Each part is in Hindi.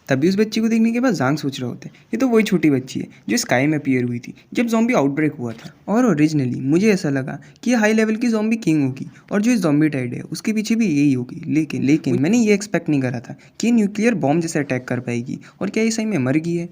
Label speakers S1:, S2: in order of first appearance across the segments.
S1: तभी उस बच्ची को देखने के बाद ज़ांग सोच रहा होता है ये तो वही छोटी बच्ची है जो स्काई में अपीयर हुई थी जब ज़ॉम्बी आउटब्रेक हुआ था। और ओरिजिनली मुझे ऐसा लगा कि ये हाई लेवल की ज़ॉम्बी किंग होगी और जो ज़ॉम्बी टाइड है उसके पीछे भी यही होगी। लेकिन मैंने ये एक्सपेक्ट नहीं करा था कि न्यूक्लियर बॉम्ब जैसे अटैक कर पाएगी। और क्या ये सही में मर गई है?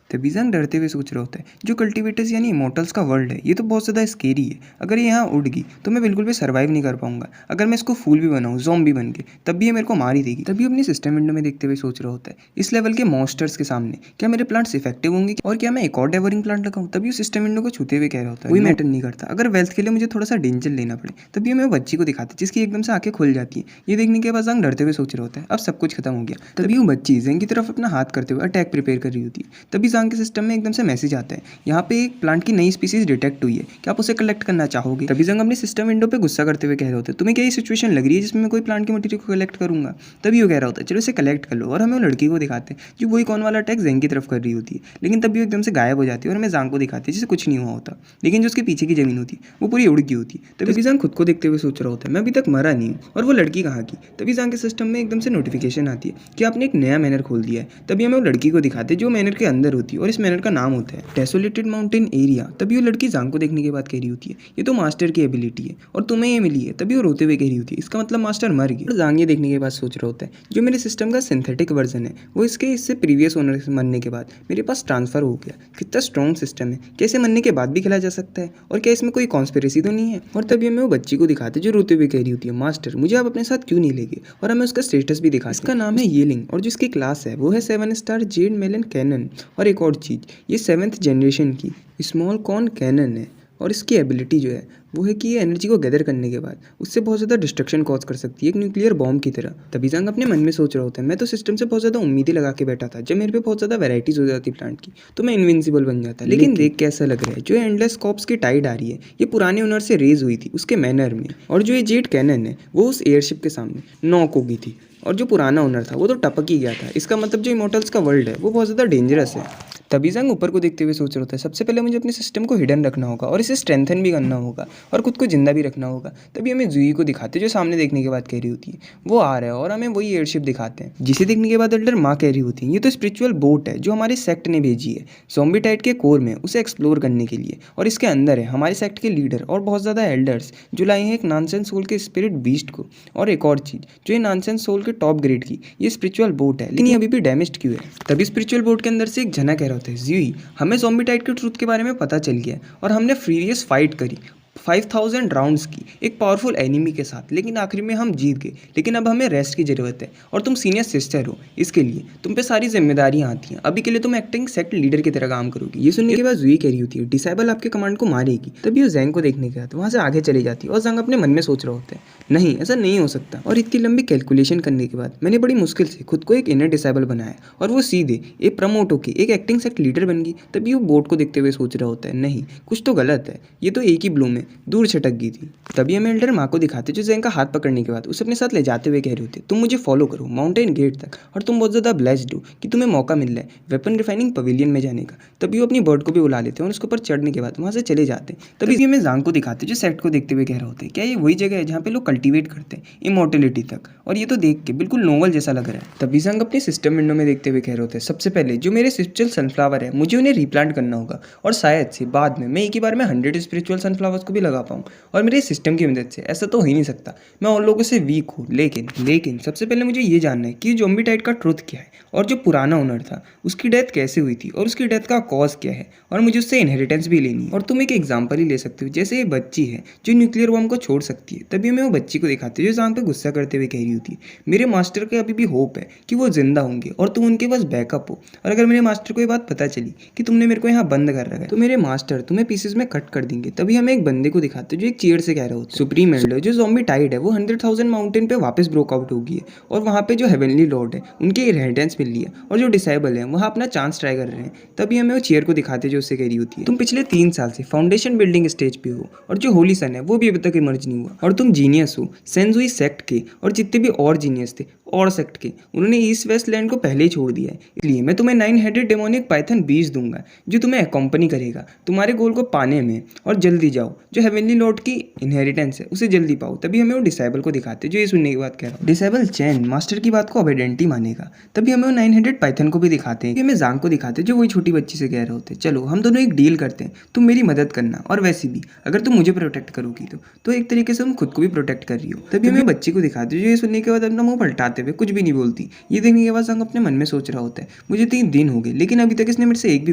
S1: तभी ज़ांग डरते हुए सोच रहा होता है जो कल्टिवेटर्स यानी इमोर्टल्स का वर्ल्ड है ये तो बहुत ज़्यादा स्केरी है। अगर ये यहाँ उड़ गई तो मैं बिल्कुल भी सर्वाइव नहीं कर पाऊंगा। अगर मैं इसको फूल भी बनाऊँ ज़ॉम्बी बन के तब भी ये मेरे को मार ही देगी। तभी अपनी सिस्टम विंडो में देखते हुए सोच रहा होता है इस लेवल के मॉन्स्टर्स के सामने क्या मेरे प्लांट्स इफेक्टिव होंगे और क्या मैं एक और डेवरिंग प्लांट लगाऊँ। तभी उस सिस्टम विंडो को छूते हुए कह रहा होता है कोई मैटर नहीं करता अगर वेल्थ के लिए मुझे थोड़ा सा डेंजर लेना पड़े। तभी मैं वो बच्ची को दिखाते जिसकी एकदम से आंखें खुल जाती है। ये देखने के बाद ज़ांग डरते हुए सोच रहा होता है अब सब कुछ खत्म हो गया। तभी वो बच्ची ज़ेंग की तरफ अपना हाथ करते हुए अटैक प्रिपेयर कर रही होती है। तभी ज़ांग के सिस्टम में एकदम से मैसेज आता है यहाँ पे एक प्लांट की नई स्पीसीज डिटेक्ट हुई है क्या आप उसे कलेक्ट करना चाहोगे। तभी ज़ंग अपने सिस्टम विंडो पे गुस्सा करते हुए कह रहे होते हैं तुम्हें क्या ये सिचुएशन लग रही है जिसमें मैं कोई प्लांट की मटेरियल को कलेक्ट करूंगा। तभी वो कह रहा होता है चलो इसे कलेक्ट कर लो और हमें वो लड़की को दिखाते हैं जो वही कौन वाला अटैक ज़ेंग की तरफ कर रही होती है। लेकिन तभी वो एकदम से गायब हो जाती है और हमें ज़ांग को दिखाती है जिसे कुछ नहीं हुआ होता। लेकिन जो उसके पीछे की जमीन होती है वो पूरी उड़ गई होती है। तभी ज़ांग खुद को देखते हुए सोच रहा होता है मैं अभी तक मरा नहीं हूँ और वो लड़की कहाँ की। तभी ज़ांग के सिस्टम में एकदम से नोटिफिकेशन आती है कि आपने एक नया मैनर खोल दिया है। तभी हमें वो लड़की को दिखाते हैं जो मैनर के अंदर होती है और इस मैनर का नाम होता है डेसोलेटेड माउंटेन एरिया। तभी वो लड़की ज़ांग को देखने के बाद कह रही होती है ये तो मास्टर की एबिलिटी है और तुम्हें ये मिली है। तभी वो रोते हुए कह रही होती है इसका मतलब मास्टर मर गया। और ज़ांग ये देखने के बाद सोच रहा होता है जो मेरे सिस्टम का सिंथेटिक वर्जन है वो इससे प्रीवियस ओनर से मरने के बाद मेरे पास ट्रांसफर हो गया। कितना स्ट्रॉन्ग सिस्टम है क्या इसे मरने के बाद भी खेला जा सकता है और क्या इसमें कोई कॉन्स्पिरेसी तो नहीं है। और तभी हमें वो बच्ची को दिखाते जो रोते हुए कह रही होती है मास्टर मुझे आप अपने साथ क्यों नहीं लेंगे। और हमें उसका स्टेटस भी दिखा इसका नाम है येलिंग और जिसकी क्लास है वो है 7 स्टार जेड मेलन कैनन। और एक और चीज़ ये 7th जनरेशन की स्मॉल कॉन कैनन है और इसकी एबिलिटी जो है वो है कि ये एनर्जी को गैदर करने के बाद उससे बहुत ज़्यादा डिस्ट्रक्शन कॉज कर सकती है एक न्यूक्लियर बॉम्ब की तरह। तभी ज़ांग अपने मन में सोच रहा होता है मैं तो सिस्टम से बहुत ज़्यादा उम्मीदें लगा के बैठा था जब मेरे पे बहुत ज़्यादा वैराइटीज़ हो जाती प्लांट की तो मैं इनविंसिबल बन जाता। लेकिन देख के ऐसा लग रहा है जो एंडलेस कॉप्स की टाइड आ रही है ये पुराने ओनर से रेज हुई थी उसके मैनर में। और जो ये जेट कैनन है वो उस एयरशिप के सामने नॉक हो गई थी और जो पुराना ओनर था वो तो टपक ही गया था। इसका मतलब जो इमोर्टल्स का वर्ल्ड है वो बहुत ज़्यादा डेंजरस है। तभी ज़ांग ऊपर को देखते हुए सोच रहा होता है सबसे पहले मुझे अपने सिस्टम को हिडन रखना होगा और इसे स्ट्रेंथन भी करना होगा और खुद को जिंदा भी रखना होगा। तभी हमें जूई को दिखाते जो सामने देखने के बाद कह रही होती है वो आ रहा है और हमें वही एयरशिप दिखाते हैं जिसे देखने के बाद एल्डर माँ कह रही होती है ये तो स्पिरिचुअल बोट है जो हमारे सेक्ट ने भेजी है ज़ॉम्बी टाइड के कोर में उसे एक्सप्लोर करने के लिए। और इसके अंदर है हमारे सेक्ट के लीडर और बहुत ज़्यादा एल्डर्स जो लाए हैं एक नॉनसेंस सोल के स्पिरिट बीस्ट को। और एक और चीज़ जो ये नॉनसेंस सोल के टॉप ग्रेड की ये स्पिरिचुअल बोट है लेकिन ये अभी भी डैमेज्ड क्यों है। तभी स्पिरिचुअल बोट के अंदर से एक जना कह रहा होता है जूई हमें ज़ॉम्बी टाइड के ट्रूथ के बारे में पता चल गया और हमने फ्यूरियस फाइट करी 5000 राउंड्स की एक पावरफुल एनिमी के साथ लेकिन आखिर में हम जीत गए। लेकिन अब हमें रेस्ट की ज़रूरत है और तुम सीनियर सिस्टर हो इसके लिए तुम पे सारी जिम्मेदारियां आती हैं। अभी के लिए तुम एक्टिंग सेक्ट लीडर की तरह काम करोगी। ये सुनने के बाद जूई कह रही होती है डिसेबल आपके कमांड को मारेगी। तभी वो ज़ैंग को देखने के बाद वहाँ से आगे चली जाती है और ज़ैंग अपने मन में सोच रहा होता है नहीं ऐसा नहीं हो सकता। और इतनी लंबी कैलकुलेशन करने के बाद मैंने बड़ी मुश्किल से खुद को एक इनर डिसेबल बनाया और वो सीधे एक प्रमोट होकर एक एक्टिंग सेक्ट लीडर बन गई। तभी वो बोर्ड को देखते हुए सोच रहा होता है नहीं कुछ तो गलत है ये तो एक ही ब्लू में दूर छटक गई थी। तभी हमें एल्डर माँ को दिखाते जो ज़ैंग का हाथ पकड़ने के बाद उसे अपने साथ ले जाते हुए कह रहे होते तुम मुझे फॉलो करो माउंटेन गेट तक और तुम बहुत ज़्यादा ब्लेस्ड हो कि तुम्हें मौका मिल रहा है वेपन रिफाइनिंग पवेलियन में जाने का। तभी वो अपनी बर्ड को भी बुला लेते हैं और उसके ऊपर चढ़ने के बाद वहाँ से चले जाते हैं। तभी हमें ज़ांग को दिखाते जो सेक्ट को देखते हुए कह रहे होते हैं क्या ये वही जगह है जहाँ पे लोग कल्टीवेट करते हैं इमोर्टेलिटी तक। और ये तो देख के बिल्कुल नोवल जैसा लग रहा है। तभी ज़ांग अपने सिस्टम विंडो में देखते हुए कह रहे होते हैं सबसे पहले जो मेरे स्पिरिचुअल सनफ्लावर है मुझे उन्हें रिप्लांट करना होगा और शायद से बाद में मैं एक ही बार में 100 स्पिरिचुअल सनफ्लावर्स को भी लगा पाऊँ और मेरे सिस्टम की मदद से। ऐसा तो हो ही नहीं सकता मैं उन लोगों से वीक हूँ। लेकिन सबसे पहले मुझे ये जानना है कि ज़ॉम्बी टाइड का ट्रुथ क्या है और जो पुराना ओनर था उसकी डेथ कैसे हुई थी और उसकी डेथ का कॉज क्या है और मुझे उससे इनहेरिटेंस भी लेनी है। और तुम एक एग्जांपल ही ले सकते हो जैसे ये बच्ची है जो न्यूक्लियर बॉम्ब को छोड़ सकती है। तभी मैं वो बच्ची को दिखाती हूँ जो ज़ांग पे गुस्सा करते हुए कह रही होती है मेरे मास्टर के अभी भी होप है कि वो जिंदा होंगे और तुम उनके पास बैकअप हो। और अगर मेरे मास्टर को ये बात पता चली कि तुमने मेरे को यहाँ बंद कर रखा है तो मेरे मास्टर तुम्हें पीसेस में कट कर देंगे। तभी हमें एक बंदे को दिखाते जो एक चेयर से कह रहा होता है सुप्रीम एल्डर जो ज़ॉम्बी टाइड है वो 100,000 माउंटेन पे वापस ब्रोक आउट होगी है और वहाँ पे जो हेवनली लॉर्ड है उनके इनहेरिटेंस मिल रही है और जो डिसेबल है वहाँ अपना चांस ट्राई कर रहे हैं। तभी हमें वो चेयर को दिखाते जो उससे कह रही होती है तुम पिछले 3 साल से फाउंडेशन बिल्डिंग स्टेज पे हो और जो होली सन है वो भी अभी तक इमर्ज नहीं हुआ और तुम जीनियस हो सेंजुई सेक्ट के और जितने भी और जीनियस थे और सेक्ट के उन्होंने ईस्ट वेस्ट लैंड को पहले ही छोड़ दिया है, इसलिए मैं तुम्हें 9 हेडेड डेमोनिक पाइथन बीज दूंगा जो तुम्हें अकम्पनी करेगा तुम्हारे गोल को पाने में। और जल्दी जाओ, जो हेवनली लॉर्ड की इनहेरिटेंस है उसे जल्दी पाओ। तभी हमें वो डिसेबल को दिखाते, जो ये सुनने के बाद कह रहा हूँ डिसेबल चैन मास्टर की बात को अब आइडेंटिटी मानेगा। तभी हमें वो 9 हेडेड पाइथन को भी दिखाते हैं, हमें जांग को दिखाते जो वही छोटी बच्ची से कह रहे होते चलो हम दोनों एक डील करते हैं, तुम मेरी मदद करना और वैसे भी अगर तुम मुझे प्रोटेक्ट करोगी तो एक तरीके से तुम खुद को भी प्रोटेक्ट कर रही हो। तभी हमें बच्ची को दिखाते जो ये सुनने के बाद अपना मुंह पलटाते हुए कुछ भी नहीं बोलती। ये देखने के बाद जांग अपने मन में सोच रहा होता है मुझे 3 दिन हो गए लेकिन अभी तक इसने मेरे से एक भी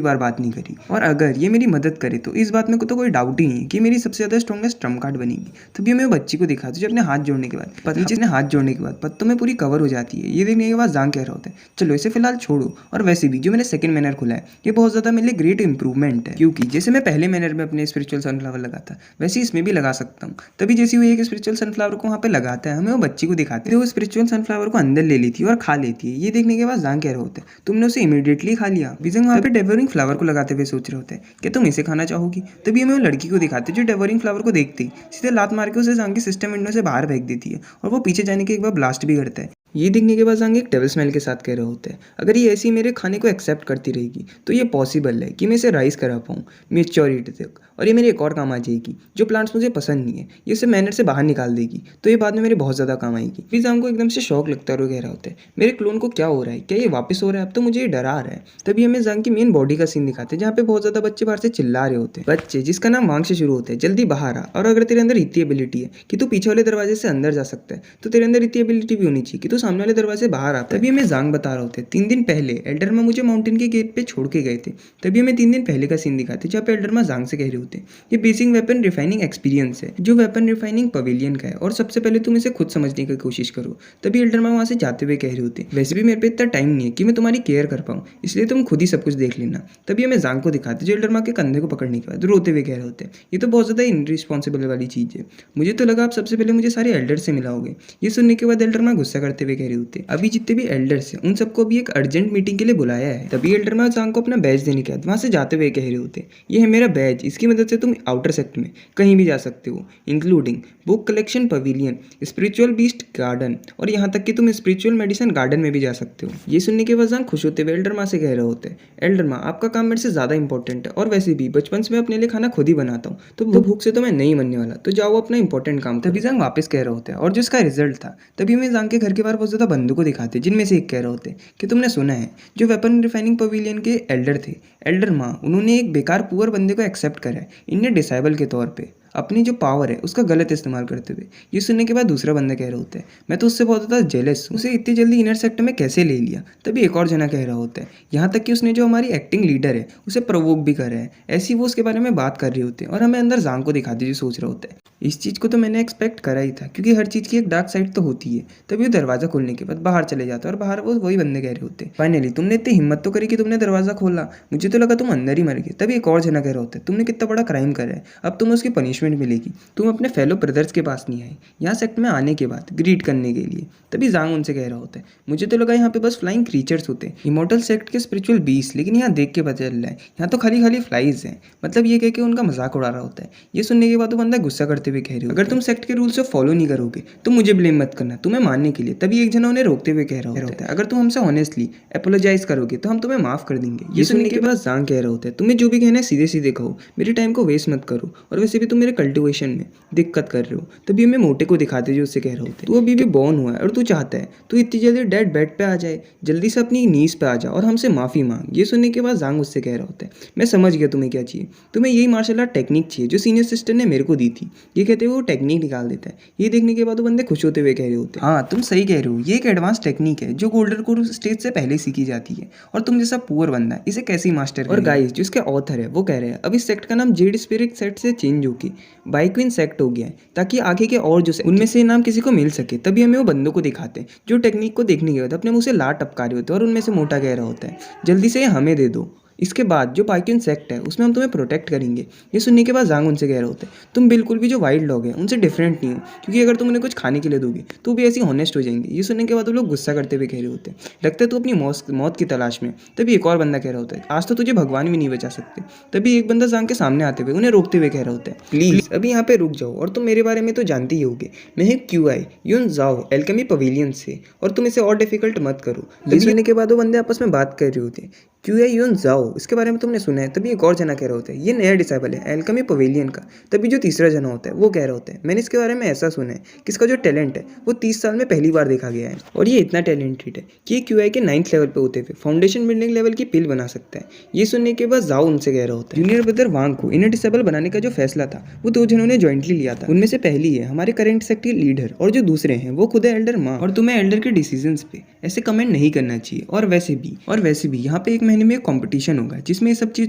S1: बार बात नहीं करी, और अगर ये मेरी मदद करे तो इस बात में तो कोई डाउट ही नहीं है कि मेरी सबसे ज्यादा स्ट्रॉन्गेस्ट ट्रम्प कार्ड बनेगी। तभी हमें बच्ची को दिखाते जो अपने हाथ जोड़ने के बाद नीचे ने हाथ जोड़ने के बाद पत्तों में पूरी कवर हो जाती है। ये देखने के बाद जांग कह रहा होता है चलो इसे फिलहाल छोड़ो, और वैसे भी जो मैंने सेकंड मैनर खुला है ये बहुत ज्यादा मेरे लिए ग्रेट इंप्रूवमेंट है, क्योंकि जैसे मैं पहले मैनर में अपने स्पिरिचुअल सनफ्लावर लगाता वैसे इसमें भी लगा सकता हूँ। तभी जैसे वो एक स्पिरिचुअल सनफ्लावर को वहाँ पे लगाता है हमें वो बच्ची को दिखाते हैं वो स्पिरिचुअल सनफ्लावर को अंदर ले लेती है और खा लेती है। ये देखने के बाद जांग कह रहा होता है तुमने उसे इमीडिएटली खा लिया। विजंग वहाँ पे डेवरिंग फ्लावर को लगाते हुए सोच रहे होते हैं कि तुम इसे खाना चाहोगी। तभी हमें वो लड़की को दिखाते जो डेवरिंग फ्लावर को देखते ही सीधे लात मार के उसे जांग के सिस्टम विंडो से बाहर फेंक देती है, और वो पीछे जाने के एक बार ब्लास्ट भी करता है। ये देखने के बाद जांग एक डेविल स्मेल के साथ कह रहे होते हैं अगर ये ऐसी मेरे खाने को एक्सेप्ट करती रहेगी तो ये पॉसिबल है कि मैं इसे राइज करा पाऊँ मेच्योरिटी तक, और ये मेरे एक और काम आ जाएगी। जो प्लांट्स मुझे पसंद नहीं है ये उसे मैनर से बाहर निकाल देगी तो ये बाद में मेरे बहुत ज़्यादा काम आएगी। फिर जांग को एकदम से शौक लगता है और वो कह रहा होता है मेरे क्लोन को क्या हो रहा है, क्या ये वापस हो रहा है, अब तो मुझे ये डरा रहा है। तभी हमें जांग की मेन बॉडी का सीन दिखाते हैं जहाँ पे बहुत ज़्यादा बच्चे बाहर से चिल्ला रहे होते हैं। बच्चे जिसका नाम वांग से शुरू होता है जल्दी बाहर आ, और अगर तेरे अंदर इतनी एबिलिटी है कि तू पीछे वाले दरवाजे से अंदर जा सकता है तो तेरे अंदर इतनी एबिलिटी भी होनी चाहिए कि तू सामने वाले दरवाजे बाहर आता है। तभी हमें जांग बता रहे होते हैं 3 दिन पहले एल्डरमा मुझे माउंटेन के गेट पे छोड़ के गए थे। तभी हमें 3 दिन पहले का सीन दिखाते जहाँ पे एल्डरमा जांग से कह रहे होते हैं ये बेसिक वेपन रिफाइनिंग एक्सपीरियंस है जो वेपन रिफाइनिंग पवेलियन का है, और सबसे पहले तुम इसे खुद समझने की कोशिश करो। तभी एल्डरमा वहाँ से जाते हुए कह रहे होते वैसे भी मेरे पे इतना टाइम नहीं है कि मैं तुम्हारी केयर कर पाऊँ, इसलिए तुम खुद ही सब कुछ देख लेना। तभी हमें जांग को दिखाते जो एल्डरमा के कंधे को पकड़ने के बाद रोते हुए कह रहे होते हैं ये तो बहुत ज़्यादा इनरिस्पॉन्सिबल वाली चीज़ है, मुझे तो लगा आप सबसे पहले मुझे सारे एल्डर से मिलाओगे। ये सुनने के बाद एल्डरमा गुस्सा करते हुए कह रहे होते अभी जितने भी एल्डर्स हैं उन सबको भी एक अर्जेंट मीटिंग के लिए बुलाया है। तभी एल्डरमा जांग को अपना बैज देने के बाद वहाँ से जाते हुए कह रहे होते ये है मेरा बैज, इसकी मदद से तुम आउटर सेक्ट में कहीं भी जा सकते हो including book collection pavilion, spiritual beast garden, और यहाँ तक कि तुम स्पिरिचुअल मेडिसिन गार्डन में भी जा सकते हो। ये सुनने के बाद जांग खुश होते हुए एल्डरमा से कह रहे होते हैं एल्डरमा आपका काम मेरे से ज़्यादा इंपॉर्टेंट है, और वैसे भी बचपन से मैं अपने लिए खाना खुद ही बनाता हूँ तो भूख से तो मैं नहीं मरने वाला, तो जाओ अपना इंपॉर्टेंट काम। तभी जांग वापस कह रहे होते हैं और जो इसका रिजल्ट था तभी हमें जांग के घर के बाहर बहुत ज़्यादा बंदूक को दिखाते जिनमें से एक कह रहे होते कि तुमने सुना है जो वेपन रिफाइनिंग पवेलियन के एल्डर थे एल्डरमा उन्होंने एक बेकार पुअर बंदे को एक्सेप्ट करा है इन्हें डिसेबल के तौर पे अपनी जो पावर है उसका गलत इस्तेमाल करते हुए। ये सुनने के बाद दूसरा बंदा कह रहा होता है मैं तो उससे बहुत ज़्यादा जेलस हूँ, उसे इतनी जल्दी इनर सेक्टर में कैसे ले लिया। तभी एक और जना कह रहा होता है यहाँ तक कि उसने जो हमारी एक्टिंग लीडर है उसे प्रोवोक भी करा है, ऐसी वो उसके बारे में बात कर रहे होते हैं, और हमें अंदर जांग को दिखाते जो सोच रहा होता है इस चीज़ को तो मैंने एक्सपेक्ट करा ही था क्योंकि हर चीज़ की एक डार्क साइड तो होती है। तभी वो दरवाज़ा खोलने के बाद बाहर चले जाता है और बाहर वो वही बंदे कह रहे होते हैं फाइनली तुमने इतनी हिम्मत तो करी कि तुमने दरवाज़ा खोला, मुझे तो लगा तुम अंदर ही मर गए। तभी एक और जना कह रहा होता है तुमने कितना बड़ा क्राइम करा है, अब तुम्हें उसकी पनिशमेंट मिलेगी, तुम अपने फेलो ब्रदर्स के पास नहीं आए यहाँ सेक्ट में आने के बाद ग्रीट करने के लिए। तभी जांग उनसे कह रहा होता है मुझे तो लगा यहाँ पे बस फ्लाइंग क्रीचर्स होते हैं इमोर्टल सेक्ट के स्पिरिचुअल बीस्ट, लेकिन यहाँ देख के पता चल रहा है यहाँ तो खाली खाली फ्लाइज हैं। मतलब ये कह के उनका मजाक उड़ा रहा होता है। ये सुनने के बाद वो बंदा गुस्सा करते हुए कह रहे हो अगर तुम सेक्ट के रूल्स को फॉलो नहीं करोगे तो मुझे ब्लेम मत करना तुम्हें मानने के लिए। तभी एक जना उन्हें रोकते हुए कह रहा होता है अगर तुम हमसे ऑनेस्टली अपोलोजाइज करोगे तो हम तुम्हें माफ कर देंगे। ये सुनने के बाद जांग कह रहा होता है तुम्हें जो भी कहना है सीधे सीधे कहो, मेरे टाइम को वेस्ट मत करो, और वैसे भी तुम मेरे कल्टिवेशन में दिक्कत कर रहे हो। तभी हमें मोटे को दिखाते जो उससे कह रहे होते तू अभी भी बॉर्न हुआ है और तू चाहता है तू इतनी जल्दी डेड बेड पे आ जाए, जल्दी से अपनी नीज पे आ जा और हमसे माफी मांग। ये सुनने के बाद जांग उससे कह रहा होता है मैं समझ गया तुम्हें क्या चाहिए, तुम्हें यही मार्शल आर्ट टेक्निक चाहिए जो सीनियर सिस्टर ने मेरे को दी थी। ये कहते हुए वो टेक्निक निकाल देता है। ये देखने के बाद वो बंदे खुश होते हुए कह रहे होते हैं हाँ तुम सही कह रहे हो, ये एक एडवांस टेक्निक है जो गोल्डन कोर स्टेज से पहले सीखी जाती है, और तुम जैसा पुअर बंदा इसे कैसे मास्टर। और गाइस जो इसके ऑथर है वो कह रहे हैं अब इस सेक्ट का नाम जेड स्पिरिट सेक्ट से चेंज होके बाइक्विन सेक्ट हो गया है ताकि आगे के और जो उनमें से नाम किसी को मिल सके। तभी हमें वो बंदों को दिखाते हैं जो टेक्निक को देखने के बाद अपने मुंह से लार टपका रहे होते हैं, और उनमें से मोटा कह रहा होता है जल्दी से हमें दे दो। इसके बाद जो पाइक्यून सेक्ट है उसमें हम तुम्हें प्रोटेक्ट करेंगे। ये सुनने के बाद जांग उनसे कह रहे होते हैं तुम बिल्कुल भी जो वाइल्ड डॉग है उनसे डिफरेंट नहीं हो, क्योंकि अगर तुम उन्हें कुछ खाने के लिए दोगे तो भी ऐसी हॉनेस्ट हो जाएंगे। ये सुनने के बाद वो लोग गुस्सा करते हुए कह रहे होते हैं लगता है तू अपनी मौत की तलाश में। तभी एक और बंदा कह रहा होता है आज तो तुझे भगवान भी नहीं बचा सकते। तभी एक बंदा जांग के सामने आते हुए उन्हें रोकते हुए कह रहा होता है प्लीज अभी यहाँ पे रुक जाओ, और तुम मेरे बारे में तो जानते ही होगे, मैं हूँ क्यूआई यून जाओ एल्केमी पवेलियन से, और तुम इसे और डिफिकल्ट मत करो। ये सुनने के बाद वो बंदे आपस में बात कर रहे होते हैं क्यूआई यून जाओ इसके बारे में तुमने सुना है। तभी एक और जना कह रहा होता है ये नया डिसाइबल है एल्केमी पवेलियन का। तभी जो तीसरा जना होता है वो कह रहा होता है मैंने इसके बारे में ऐसा सुना है कि इसका जो टैलेंट है वो 30 साल में पहली बार देखा गया है, और ये इतना टैलेंटेड है कि ये क्यूआई के 9th लेवल पे होते हुए फाउंडेशन बिल्डिंग लेवल की पिल बना सकता है। ये सुनने के बाद जाओ उनसे कह रहा होता है जूनियर ब्रदर वांग को इन्हें डिसेबल बनाने का जो फैसला था वो 2 जनों ने ज्वाइंटली लिया था। उनमें से पहली है हमारे करंट सेक्ट के लीडर, और जो दूसरे हैं वो खुद है एल्डर माँ। और तुम्हें एल्डर के डिसीजंस पे ऐसे कमेंट नहीं करना चाहिए, और वैसे भी यहाँ पे 1 महीने में एक कॉम्पिटिशन होगा जिसमें ये सब चीज़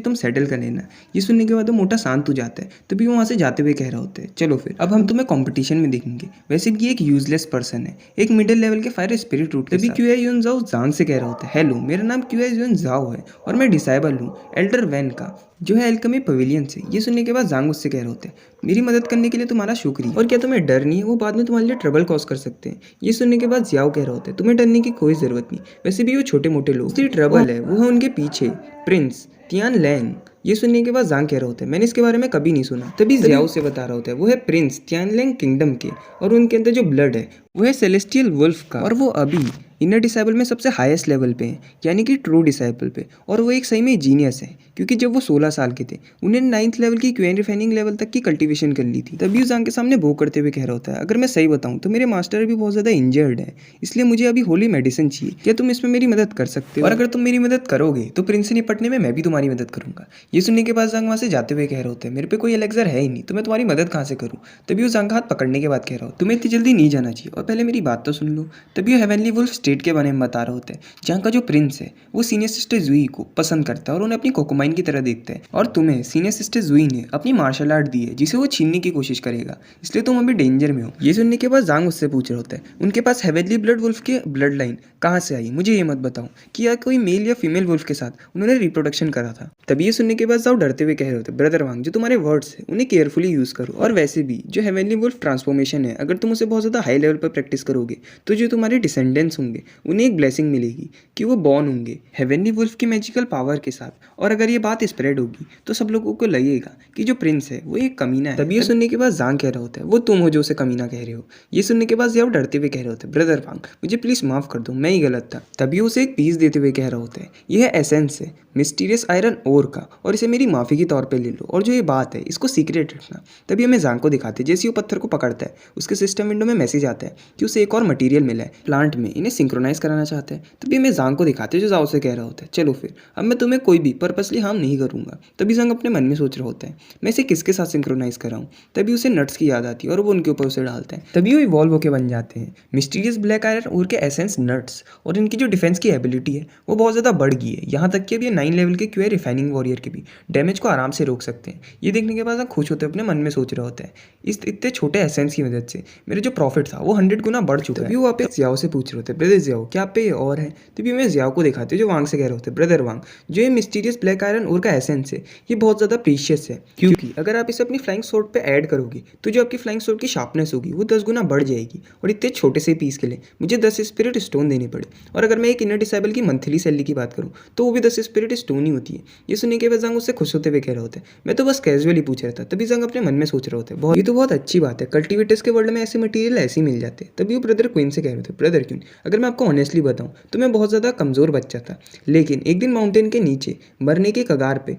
S1: तुम सेटल कर लेना। ये सुनने के बाद वो मोटा शांत हो जाता है। तभी वो वहाँ से जाते हुए कह रहा होता है चलो फिर अब हम तुम्हें कॉम्पिटिशन में देखेंगे। वैसे भी ये एक यूजलेस पर्सन है, एक मिडिल लेवल के फायर स्पिरिट रूट। तभी क्यूआई यून जाओ जांग से कह रहा होता है हेलो मेरा नाम क्यूआई यून जाओ है और मैं डिसाइबल हूँ एल्डर वैन का जो है एल्केमी पवेलियन से। ये सुनने के बाद जांग उससे कह रहे होते हैं मेरी मदद करने के लिए तुम्हारा शुक्रिया, और क्या तुम्हें डर नहीं है वो बाद में तुम्हारे लिए ट्रबल कॉज कर सकते हैं। ये सुनने के बाद जियाओ कह रहे होते हैं तुम्हें डरने की कोई ज़रूरत नहीं, वैसे भी वो छोटे मोटे लोग उसकी ट्रबल है वो है उनके पीछे प्रिंस तियान लैंग। ये सुनने के बाद जांग कह रहा होता है मैंने इसके बारे में कभी नहीं सुना। तभी जियाओ से बता रहा होता है वो है प्रिंस तियान लैंग किंगडम के, और उनके अंदर जो ब्लड है वो है सेलेस्टियल वुल्फ का, और वो अभी इनर डिसाइबल में सबसे हाईएस्ट लेवल पे है यानी कि ट्रू डिसाइबल पे। और वो एक सही में जीनियस है क्योंकि जब वो 16 साल के थे उन्हें 9th लेवल की क्वेन रिफाइनिंग लेवल तक की कल्टीवेशन कर ली थी। तभी जांग के सामने वो करते हुए कह रहा होता है अगर मैं सही बताऊं तो मेरे मास्टर अभी बहुत ज़्यादा इंजर्ड है, इसलिए मुझे अभी होली मेडिसिन चाहिए, क्या तुम इसमें मेरी मदद कर सकते हो? और अगर तुम मेरी मदद करोगे तो प्रिंस से निपटने में मैं भी तुम्हारी मदद करूंगा। ये सुनने के बाद जांग वहाँ से जाते हुए कह रहे होते हैं मेरे पे कोई एलेक्जर है ही नहीं तो मैं तुम्हारी मदद कहाँ से करूँ। तभी वो जांग का हाथ पकड़ने के बाद कह रहा हो तुम्हें इतनी जल्दी नहीं जाना चाहिए और पहले मेरी बात तो सुन लो। तभी वो हेवनली वुल्फ स्टेट के बारे में बता रहे होते हैं जहाँ का जो प्रिंस है वो सीनियर सिस्टर जुई को पसंद करता है और उन्हें अपनी कोकोमाइन की तरह देखता है, और तुम्हें सीनियर सिस्टर जुई ने अपनी मार्शल आर्ट दी है जिसे वो छीनने की कोशिश करेगा, इसलिए तुम अभी डेंजर में हो। ये सुनने के बाद जांग उससे पूछ रहा होता है उनके पास हेवनली ब्लड वुल्फ के ब्लड लाइन कहाँ से आई, मुझे ये मत बताओ कि या कोई मेल या फीमेल वुल्फ के साथ उन्होंने रिप्रोडक्शन करा था। तभी ये सुनने के बाद जाओ डरते हुए कह रहे होते ब्रदर वांग जो तुम्हारे वर्ड्स है उन्हें केयरफुली यूज करो, और वैसे भी जो हेवनली वुल्फ ट्रांसफॉर्मेशन है अगर तुम उसे बहुत ज़्यादा हाई लेवल पर प्रैक्टिस करोगे तो जो तुम्हारे डिसेंडेंट्स होंगे उन्हें एक ब्लेसिंग मिलेगी कि वो बॉर्न होंगे हेवनली वुल्फ की मैजिकल पावर के साथ, और अगर ये बात स्प्रेड होगी तो सब लोगों को लगेगा कि जो प्रिंस है वो एक कमीना है। तभी ये सुनने के बाद जांग कह रहा होता है वो तुम हो जो उसे कमीना कह रहे हो। ये सुनने के बाद जियाओ डरते हुए कह रहे होते हैं ब्रदर वांग मुझे प्लीज माफ कर दो मैं ही गलत था। तभी उसे एक पीस देते हुए कह रहा होता है यह है एसेंस है मिस्टीरियस आयरन ओर का, और इसे मेरी माफ़ी के तौर पे ले लो, और जो ये बात है इसको सीक्रेट रखना। तभी हमें जांग को दिखाते जैसे वो पत्थर को पकड़ता है उसके सिस्टम विंडो में मैसेज आता है कि उसे एक और मटेरियल मिला है प्लांट में, इन्हें सिंक्रोनाइज कराना चाहते हैं। तभी हमें जांग को दिखाते जो जाओ से कह रहा होता है चलो फिर अब मैं तुम्हें कोई भी पर्पसली हार्म नहीं करूँगा। तभी जांग अपने मन में सोच रहा होता है मैं इसे किसके साथ सिंक्रोनाइज कराऊँ। तभी उसे नट्स की याद आती है और वो उनके ऊपर उसे डालता है। तभी वो इवॉल्व होकर बन जाते हैं मिस्टीरियस ब्लैक आयरन और के एसेंस नट्स, और इनकी जो डिफेंस की एबिलिटी है वो बहुत ज़्यादा बढ़ गई है, यहाँ तक कि अब ये 9 लेवल के क्यूआई रिफाइनिंग वॉरियर के भी डैमेज को आराम से रोक सकते हैं। ये देखने के बाद जांग खुश होते अपने मन में सोच रहा होता है इस इतने छोटे एसेंस की मदद से मेरे जो प्रॉफिट था वो 100 गुना बढ़ चुका है। तभी वो आप जियाओ से पूछ रहे होते ब्रदर जियाओ क्या आप पे और है। तभी मैं जियाओ को दिखाते जो वांग से कह रहे होते ब्रदर वांग जो ये मिस्टीरियस ब्लैक आयरन और का एसेंस है ये बहुत ज़्यादा प्रीशियस है, क्योंकि अगर आप इसे अपनी फ्लाइंग सोर्ड पे ऐड करोगे तो जो आपकी फ्लाइंग सोर्ड की शार्पनेस होगी वो 10 गुना बढ़ जाएगी, और इतने छोटे से पीस के लिए मुझे 10 स्पिरिट स्टोन देने पड़े। और अगर मैं एक इनर डिसेबल की मंथली सैलरी की बात करूँ तो वो भी 10 स्पिरिट स्टोन ही होती है। ये सुनने के बाद जांग उससे खुश होते हुए कह रहे होते हैं मैं तो बस कैजुअली पूछ रहा था। तभी जांग अपने मन में सोच रहे होते हैं ये तो बहुत अच्छी बात है, कल्टीवेटर्स के वर्ल्ड में ऐसे मटेरियल ऐसे ही मिल जाते हैं। तभी वो ब्रदर क्वीन से कह रहे थे ब्रदर क्वीन अगर मैं आपको ऑनेस्टली बताऊं तो मैं बहुत ज़्यादा कमज़ोर बच्चा था, लेकिन एक दिन माउंटेन के नीचे मरने के कगार पे